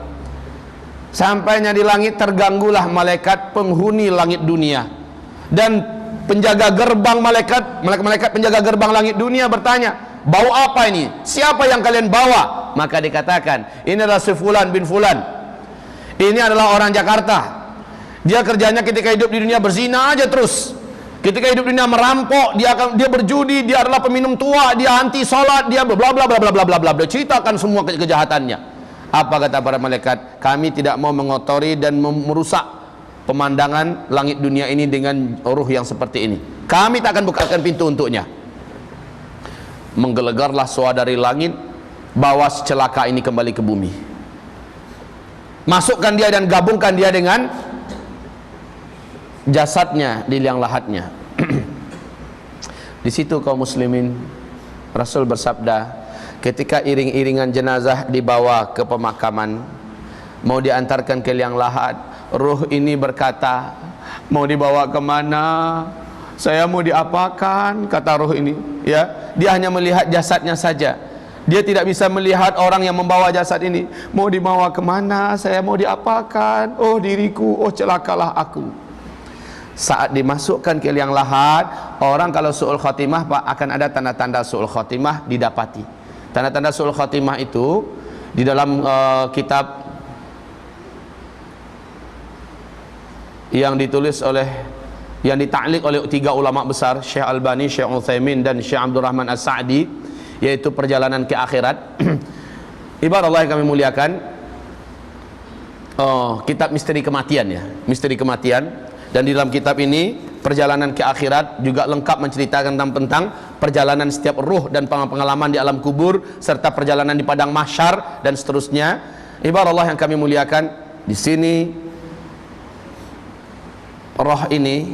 Sampainya di langit, terganggulah malaikat penghuni langit dunia. Dan penjaga gerbang malaikat penjaga gerbang langit dunia bertanya, bau apa ini? Siapa yang kalian bawa? Maka dikatakan, ini adalah si Fulan bin Fulan. Ini adalah orang Jakarta. Dia kerjanya ketika hidup di dunia berzina aja terus. Ketika hidup di dunia merampok, dia berjudi, dia adalah peminum tua, dia anti salat, dia bla bla bla bla bla bla bla. Ceritakan semua kejahatannya. Apa kata para malaikat? Kami tidak mau mengotori dan merusak pemandangan langit dunia ini dengan ruh yang seperti ini. Kami tak akan bukakan pintu untuknya. Menggelegarlah suara dari langit, bawa celaka ini kembali ke bumi. Masukkan dia dan gabungkan dia dengan jasadnya di liang lahatnya. Di situ kaum muslimin, Rasul bersabda, ketika iring-iringan jenazah dibawa ke pemakaman, mau diantarkan ke liang lahat, ruh ini berkata, mau dibawa kemana? Saya mau diapakan? Kata ruh ini, ya, dia hanya melihat jasadnya saja. Dia tidak bisa melihat orang yang membawa jasad ini. Mau dibawa kemana? Saya mau diapakan? Oh diriku, oh celakalah aku. Saat dimasukkan ke liang lahat, orang kalau su'ul khotimah, Pak, akan ada tanda-tanda su'ul khotimah didapati. Tanda-tanda su'ul khotimah itu di dalam kitab yang ditulis yang ditaklik oleh 3 ulama besar, Syekh Albani, Syekh Utsaimin, dan Syekh Abdul Rahman As-Sa'di, yaitu Perjalanan ke Akhirat. Ibarat Allah yang kami muliakan, kitab misteri kematian, ya, misteri kematian. Dan di dalam kitab ini, Perjalanan ke Akhirat, juga lengkap menceritakan tentang perjalanan setiap ruh dan pengalaman di alam kubur, serta perjalanan di padang mahsyar dan seterusnya. Ibarat Allah yang kami muliakan, di sini roh ini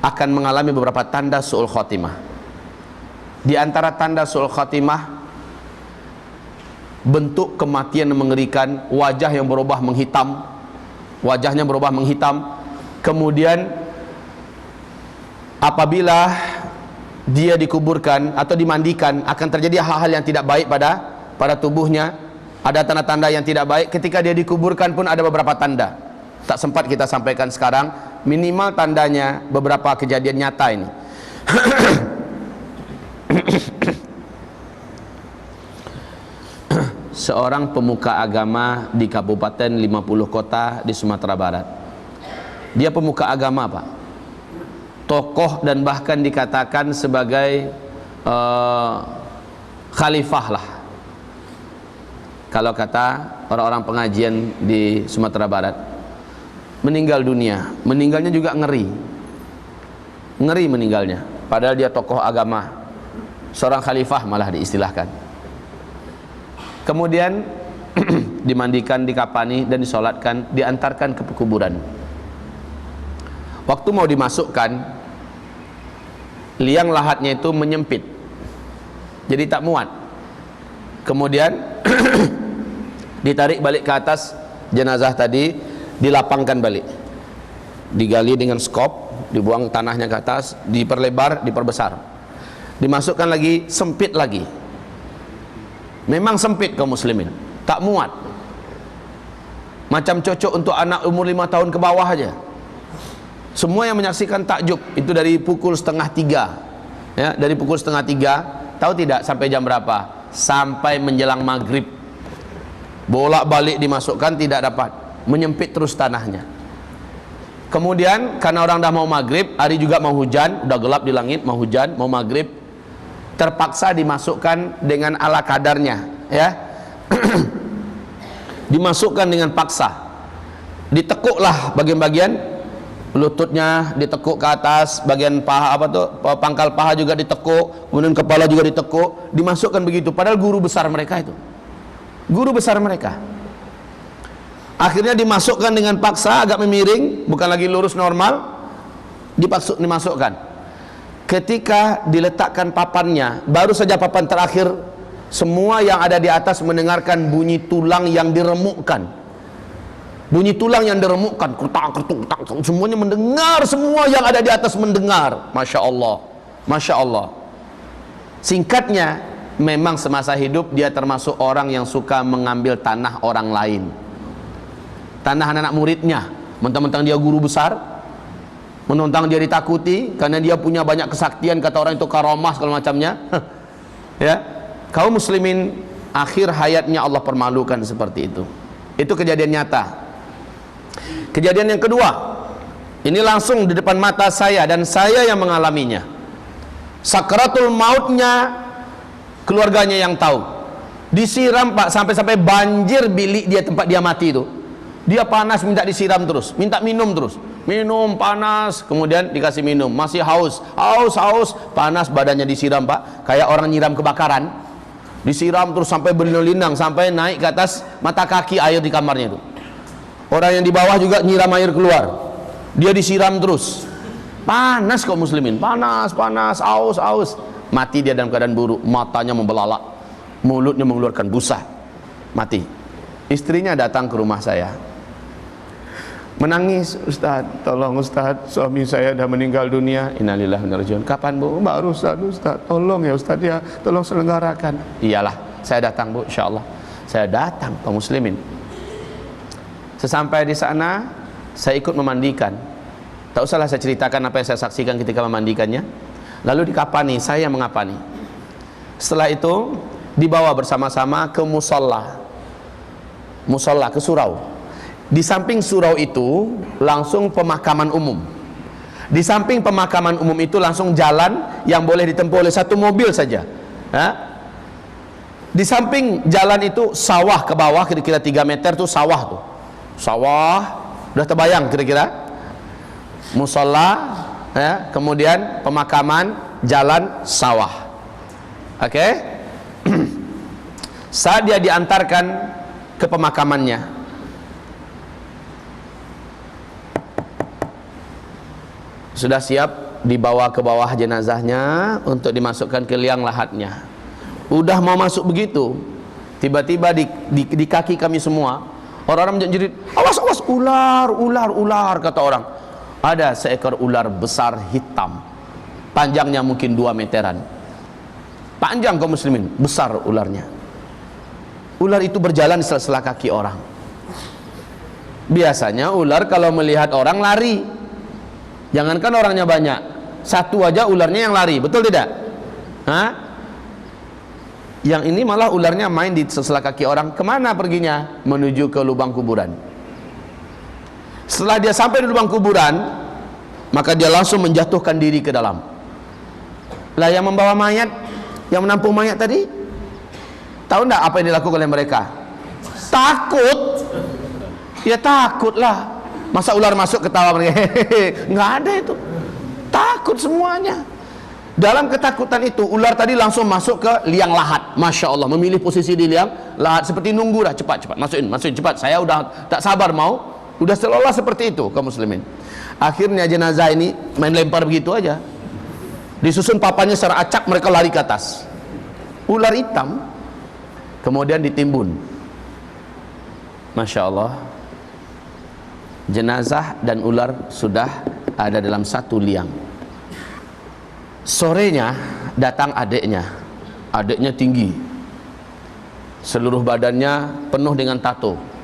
akan mengalami beberapa tanda su'ul khotimah. Di antara tanda su'ul khotimah, bentuk kematian yang mengerikan, wajah yang berubah menghitam, wajahnya berubah menghitam. Kemudian apabila dia dikuburkan atau dimandikan, akan terjadi hal-hal yang tidak baik pada tubuhnya. Ada tanda-tanda yang tidak baik. Ketika dia dikuburkan pun ada beberapa tanda, tak sempat kita sampaikan sekarang. Minimal tandanya beberapa kejadian nyata ini. Seorang pemuka agama di Kabupaten 50 Kota di Sumatera Barat. Dia pemuka agama, Pak, tokoh, dan bahkan dikatakan sebagai khalifah lah, kalau kata orang-orang pengajian di Sumatera Barat. Meninggal dunia, meninggalnya juga ngeri meninggalnya, padahal dia tokoh agama, seorang khalifah malah diistilahkan. Kemudian dimandikan, dikapani, dan disolatkan, diantarkan ke kuburan. Waktu mau dimasukkan, liang lahatnya itu menyempit, jadi tak muat. Kemudian ditarik balik ke atas jenazah tadi, dilapangkan balik, digali dengan skop, dibuang tanahnya ke atas, diperlebar, diperbesar, dimasukkan lagi, sempit lagi. Memang sempit kaum muslimin, tak muat, macam cocok untuk anak umur 5 tahun ke bawah aja. Semua yang menyaksikan takjub. Itu dari pukul 2:30. Ya, dari pukul 2:30. Tahu tidak sampai jam berapa? Sampai menjelang maghrib. Bolak-balik dimasukkan, tidak dapat. Menyempit terus tanahnya. Kemudian karena orang dah mau maghrib, hari juga mau hujan, udah gelap di langit, mau hujan, mau maghrib, terpaksa dimasukkan dengan ala kadarnya, ya. Dimasukkan dengan paksa. Ditekuklah bagian-bagian lututnya, ditekuk ke atas, bagian paha apa tuh, pangkal paha juga ditekuk, kemudian kepala juga ditekuk, dimasukkan begitu. Padahal guru besar mereka itu, guru besar mereka. Akhirnya dimasukkan dengan paksa, agak memiring, bukan lagi lurus normal, dimasukkan. Ketika diletakkan papannya, baru saja papan terakhir, semua yang ada di atas mendengarkan bunyi tulang yang diremukkan. Bunyi tulang yang diremukkan, kertak, semuanya mendengar, semua yang ada di atas mendengar. Masya Allah, Masya Allah. Singkatnya, memang semasa hidup dia termasuk orang yang suka mengambil tanah orang lain, tanah anak-anak muridnya. Mentang-mentang dia guru besar, mentang-mentang dia ditakuti karena dia punya banyak kesaktian, kata orang itu karamah segala macamnya. Ya, kaum muslimin akhir hayatnya Allah permalukan seperti itu. Itu kejadian nyata. Kejadian yang kedua, ini langsung di depan mata saya dan saya yang mengalaminya. Sakratul mautnya keluarganya yang tahu. Disiram Pak, sampai-sampai banjir bilik dia, tempat dia mati itu. Dia panas, minta disiram terus, minta minum terus. Minum panas, kemudian dikasih minum, masih haus, panas, badannya disiram Pak, kayak orang nyiram kebakaran. Disiram terus sampai berlinang, sampai naik ke atas mata kaki air di kamarnya itu. Orang yang di bawah juga nyiram air keluar, dia disiram terus. Panas kaum muslimin, panas, aus, mati dia dalam keadaan buruk, matanya membelalak, mulutnya mengeluarkan busa, mati. Istrinya datang ke rumah saya, menangis, Ustaz, tolong Ustaz, suami saya dah meninggal dunia. Innalillahi wa inna ilaihi raji'un. Kapan Bu? Baru Ustaz, tolong ya Ustaz ya, tolong selenggarakan. Iyalah, saya datang Bu, insyaallah. Saya datang kaum muslimin. Sesampai di sana, saya ikut memandikan. Tak usahlah saya ceritakan apa yang saya saksikan ketika memandikannya. Lalu dikapani, saya yang mengapani. Setelah itu dibawa bersama-sama ke musola, ke surau. Di samping surau itu langsung pemakaman umum. Di samping pemakaman umum itu langsung jalan yang boleh ditempuh oleh satu mobil saja. Di samping jalan itu sawah ke bawah, kira-kira 3 meter tuh sawah tuh. Sawah, udah terbayang kira-kira. Musola, ya, kemudian pemakaman, jalan, sawah. Oke? Saat dia diantarkan ke pemakamannya, sudah siap dibawa ke bawah jenazahnya untuk dimasukkan ke liang lahatnya. Udah mau masuk begitu, tiba-tiba di kaki kami semua orang-orang menjerit, awas, ular, kata orang. Ada seekor ular besar hitam, panjangnya mungkin 2 meteran. Panjang kaum muslimin, besar ularnya. Ular itu berjalan di sela-sela kaki orang. Biasanya ular kalau melihat orang lari. Jangankan orangnya banyak, satu aja ularnya yang lari, betul tidak? Yang ini malah ularnya main di sela-sela kaki orang. Kemana perginya? Menuju ke lubang kuburan. Setelah dia sampai di lubang kuburan, maka dia langsung menjatuhkan diri ke dalam. Lah yang membawa mayat, yang menampung mayat tadi, tahu enggak apa yang dilakukan oleh mereka? Takut. Ya takutlah. Masa ular masuk ketawa mereka? Nggak ada itu. Takut semuanya. Dalam ketakutan itu, ular tadi langsung masuk ke liang lahat. Masya Allah, memilih posisi di liang lahat, seperti nunggu dah, cepat, masukin cepat. Saya udah tak sabar mau. Udah seolah seperti itu kaum muslimin. Akhirnya jenazah ini main lempar begitu aja. Disusun papannya secara acak, mereka lari ke atas. Ular hitam kemudian ditimbun. Masya Allah, jenazah dan ular sudah ada dalam satu liang. Sorenya datang adiknya. Adiknya tinggi, seluruh badannya penuh dengan tato.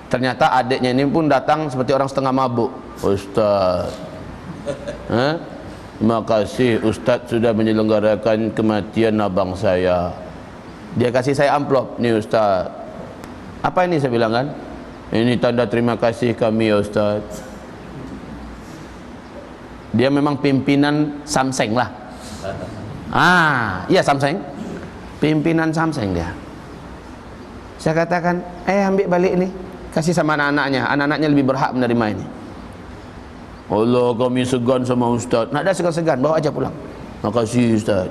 Ternyata adiknya ini pun datang seperti orang setengah mabuk. Ustaz, terima kasih Ustaz sudah menyelenggarakan kematian abang saya. Dia kasih saya amplop. Nih Ustaz. Apa ini saya bilang kan? Ini tanda terima kasih kami ya Ustaz. Dia memang pimpinan Samseng lah. Iya Samseng. Pimpinan Samseng dia. Saya katakan, ambil balik ini, kasih sama anak-anaknya. Anak-anaknya lebih berhak menerima ini. Allah, kami segan sama Ustaz. Nak ada segan-segan, bawa aja pulang. Makasih Ustaz.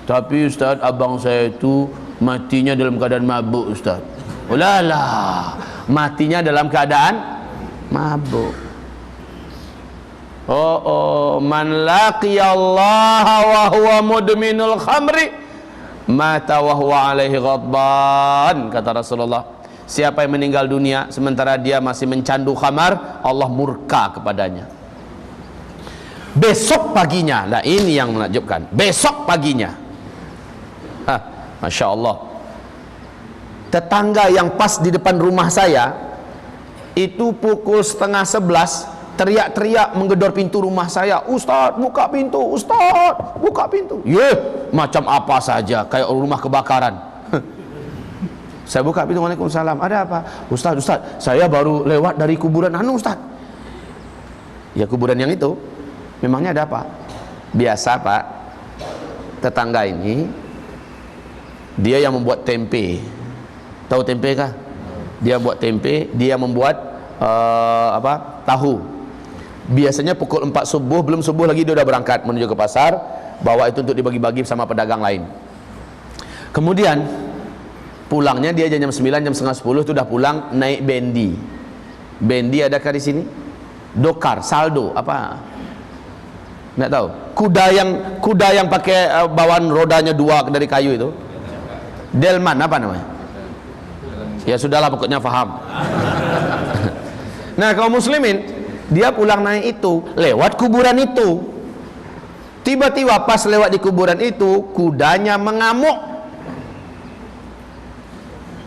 Tapi Ustaz, abang saya itu matinya dalam keadaan mabuk Ustaz. Ulalah, matinya dalam keadaan mabuk. Man laqiyallaha wa huwa mudminul khamri mata wa huwa alaihi ghadban, kata Rasulullah. Siapa yang meninggal dunia sementara dia masih mencandu khamar, Allah murka kepadanya. Besok paginya, lah ini yang menakjubkan. Besok paginya, Masya Allah, tetangga yang pas di depan rumah saya itu pukul 10:30 teriak-teriak menggedor pintu rumah saya. Ustaz, buka pintu. Ustaz, buka pintu. Macam apa saja, kayak rumah kebakaran. Saya buka pintu. Waalaikumsalam. Ada apa? Ustaz, saya baru lewat dari kuburan Ustaz. Ya, kuburan yang itu memangnya ada apa? Biasa Pak, tetangga ini dia yang membuat tempe. Tahu tempe kah? Dia buat tempe, dia membuat tahu. Biasanya pukul 4 subuh, belum subuh lagi dia udah berangkat menuju ke pasar, bawa itu untuk dibagi-bagi sama pedagang lain. Kemudian pulangnya dia jam 9, jam setengah 10 itu udah pulang naik bendi. Bendi adakah di sini? Dokar, saldo, apa? Nggak tahu. Kuda yang pakai bawaan rodanya 2 dari kayu itu. Delman, apa namanya? Ya sudahlah, pokoknya faham. Nah, kaum muslimin, dia pulang naik itu, lewat kuburan itu. Tiba-tiba pas lewat di kuburan itu, kudanya mengamuk.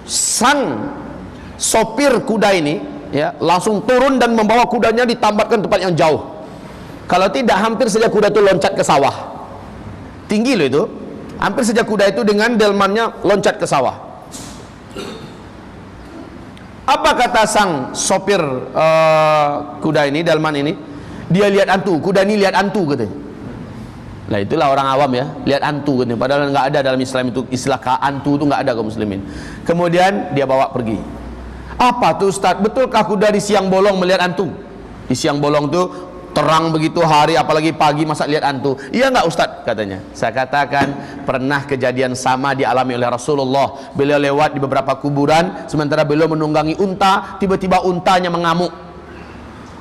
Sang sopir kuda ini ya langsung turun dan membawa kudanya ditambatkan tempat yang jauh. Kalau tidak, hampir saja kuda itu loncat ke sawah. Tinggi loh itu. Hampir saja kuda itu dengan delmannya loncat ke sawah. Apa kata sang sopir kuda ini, delman ini? Dia lihat hantu. Kuda ini lihat hantu katanya. Nah, itulah orang awam ya, lihat hantu katanya. Padahal nggak ada dalam Islam itu istilah hantu itu nggak ada kaum muslimin. Kemudian dia bawa pergi. Apa tuh Ustaz? Betulkah kuda di siang bolong melihat hantu? Di siang bolong tuh terang begitu hari, apalagi pagi, masa lihat hantu? Iya nggak Ustaz? Katanya. Saya katakan, pernah kejadian sama dialami oleh Rasulullah. Beliau lewat di beberapa kuburan, sementara beliau menunggangi unta, tiba-tiba untanya mengamuk.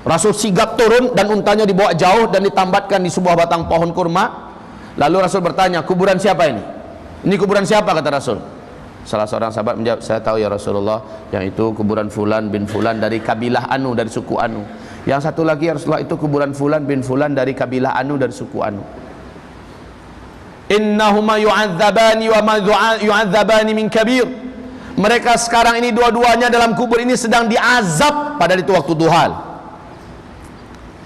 Rasul sigap turun dan untanya dibawa jauh dan ditambatkan di sebuah batang pohon kurma. Lalu Rasul bertanya, kuburan siapa ini? Ini kuburan siapa, kata Rasul. Salah seorang sahabat menjawab, saya tahu ya Rasulullah, yang itu kuburan Fulan bin Fulan dari kabilah Anu, dari suku Anu. Yang satu lagi ya Rasulullah, itu kuburan Fulan bin Fulan dari kabilah Anu, dari suku Anu. Innahuma yu'adzabani wa ma yu'adzabani min kabir. Mereka sekarang ini dua-duanya dalam kubur ini sedang diazab. Padahal itu waktu duha.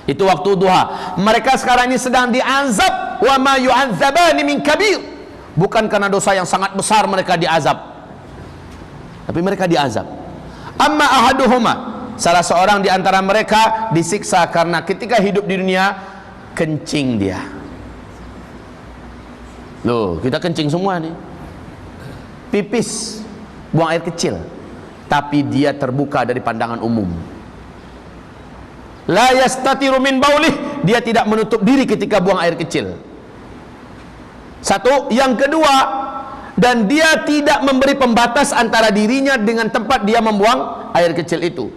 Itu waktu duha. Mereka sekarang ini sedang diazab. Wa ma yu'adzabani min kabir. Bukan karena dosa yang sangat besar mereka diazab, tapi mereka diazab. Amma ahaduhuma, salah seorang di antara mereka disiksa karena ketika hidup di dunia kencing dia. Loh, kita kencing semua nih. Pipis, buang air kecil, tapi dia terbuka dari pandangan umum. La yastatiru min baulih, dia tidak menutup diri ketika buang air kecil. Satu, yang kedua, dan dia tidak memberi pembatas antara dirinya dengan tempat dia membuang air kecil itu.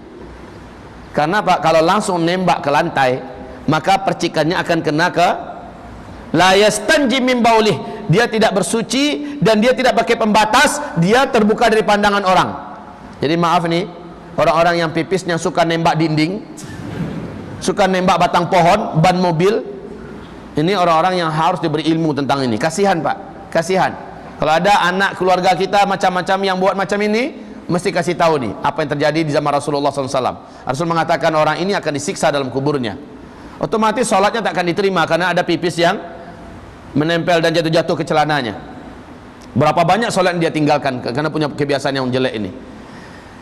Karena Pak, kalau langsung nembak ke lantai, maka percikannya akan kena ke la yastanji min baulih. Dia tidak bersuci dan dia tidak pakai pembatas, dia terbuka dari pandangan orang. Jadi maaf nih, orang-orang yang pipisnya suka nembak dinding, suka nembak batang pohon, ban mobil. Ini orang-orang yang harus diberi ilmu tentang ini. Kasihan Pak, kasihan. Kalau ada anak keluarga kita macam-macam yang buat macam ini, mesti kasih tahu nih apa yang terjadi di zaman Rasulullah SAW. Rasul mengatakan orang ini akan disiksa dalam kuburnya. Otomatis sholatnya tak akan diterima karena ada pipis yang menempel dan jatuh-jatuh ke celananya. Berapa banyak sholat yang dia tinggalkan karena punya kebiasaan yang jelek ini.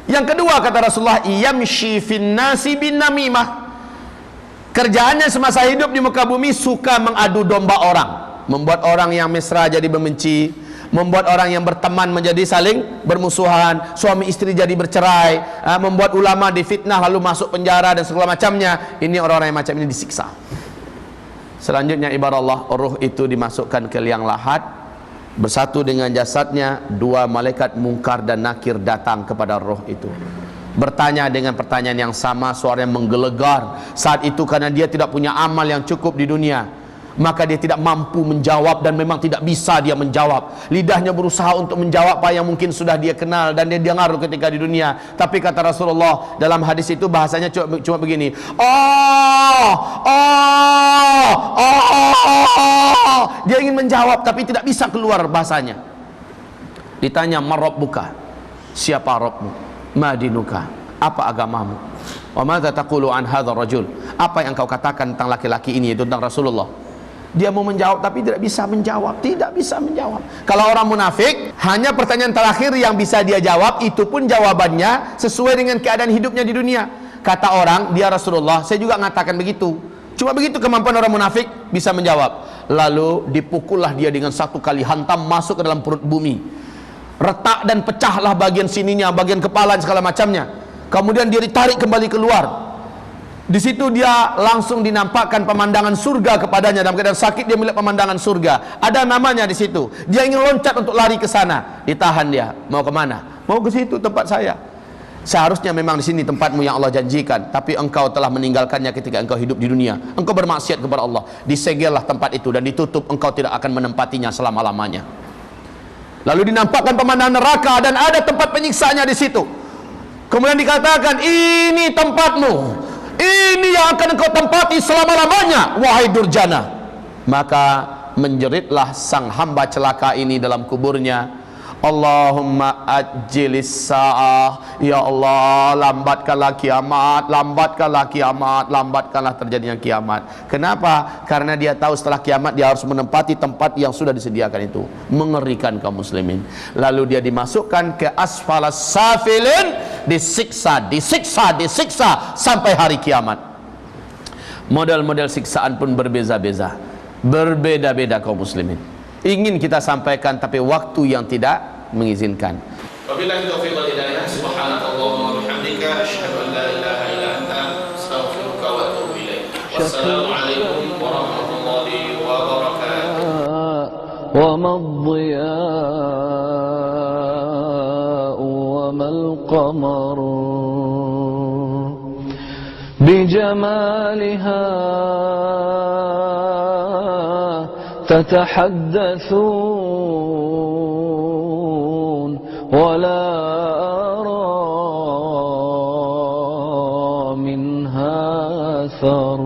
Yang kedua kata Rasulullah, yamshi fin nasi bin namimah. Kerjaannya semasa hidup di muka bumi suka mengadu domba orang, membuat orang yang mesra jadi membenci, membuat orang yang berteman menjadi saling bermusuhan, suami istri jadi bercerai, membuat ulama difitnah lalu masuk penjara dan segala macamnya. Ini orang-orang yang macam ini disiksa. Selanjutnya ibarat Allah, ruh itu dimasukkan ke liang lahat, bersatu dengan jasadnya. Dua malaikat mungkar dan nakir datang kepada roh itu, bertanya dengan pertanyaan yang sama, suara yang menggelegar. Saat itu karena dia tidak punya amal yang cukup di dunia, maka dia tidak mampu menjawab dan memang tidak bisa dia menjawab. Lidahnya berusaha untuk menjawab apa yang mungkin sudah dia kenal dan dia dengar ketika di dunia. Tapi kata Rasulullah dalam hadis itu bahasanya cuma begini, dia ingin menjawab tapi tidak bisa keluar bahasanya. Ditanya, "Man rabbuka?" Siapa Rabbmu? "Madinuka?" Apa agamamu? "Wa madza taqulu an hadzal rajul?" Apa yang kau katakan tentang laki-laki ini, itu tentang Rasulullah. Dia mau menjawab tapi tidak bisa menjawab, tidak bisa menjawab. Kalau orang munafik, hanya pertanyaan terakhir yang bisa dia jawab, itu pun jawabannya sesuai dengan keadaan hidupnya di dunia. Kata orang, dia Rasulullah, saya juga mengatakan begitu. Cuma begitu kemampuan orang munafik, bisa menjawab. Lalu dipukullah dia dengan satu kali hantam masuk ke dalam perut bumi. Retak dan pecahlah bagian sininya, bagian kepala dan segala macamnya. Kemudian dia ditarik kembali keluar. Di situ dia langsung dinampakkan pemandangan surga kepadanya. Dalam keadaan sakit dia melihat pemandangan surga. Ada namanya di situ. Dia ingin loncat untuk lari ke sana. Ditahan dia. Mau kemana? Mau ke situ tempat saya. Seharusnya memang di sini tempatmu yang Allah janjikan, tapi engkau telah meninggalkannya ketika engkau hidup di dunia. Engkau bermaksiat kepada Allah. Disegellah tempat itu dan ditutup. Engkau tidak akan menempatinya selama-lamanya. Lalu dinampakkan pemandangan neraka dan ada tempat penyiksaannya di situ. Kemudian dikatakan, ini tempatmu, ini yang akan engkau tempati selama-lamanya, wahai durjana. Maka menjeritlah sang hamba celaka ini dalam kuburnya, Allahumma ajjilis sa'ah, ya Allah, lambatkanlah kiamat, lambatkanlah kiamat, lambatkanlah terjadinya kiamat. Kenapa? Karena dia tahu setelah kiamat dia harus menempati tempat yang sudah disediakan itu. Mengerikan kaum muslimin. Lalu dia dimasukkan ke asfalas safilin, disiksa sampai hari kiamat. Model-model siksaan pun berbeza-beza, berbeda-beda kaum muslimin. Ingin kita sampaikan tapi waktu yang tidak mengizinkan. Wabillahi taufiq wal hidayah. Subhanakallahumma wa bihamdika asyhadu an la ilaha illa anta astaghfiruka wa atubu ilaik. Wassalamu alaikum warahmatullahi wabarakatuh. Wa madhiya'u wa mal qamaru bijamaliha تتحدثون ولا أرى منها ثر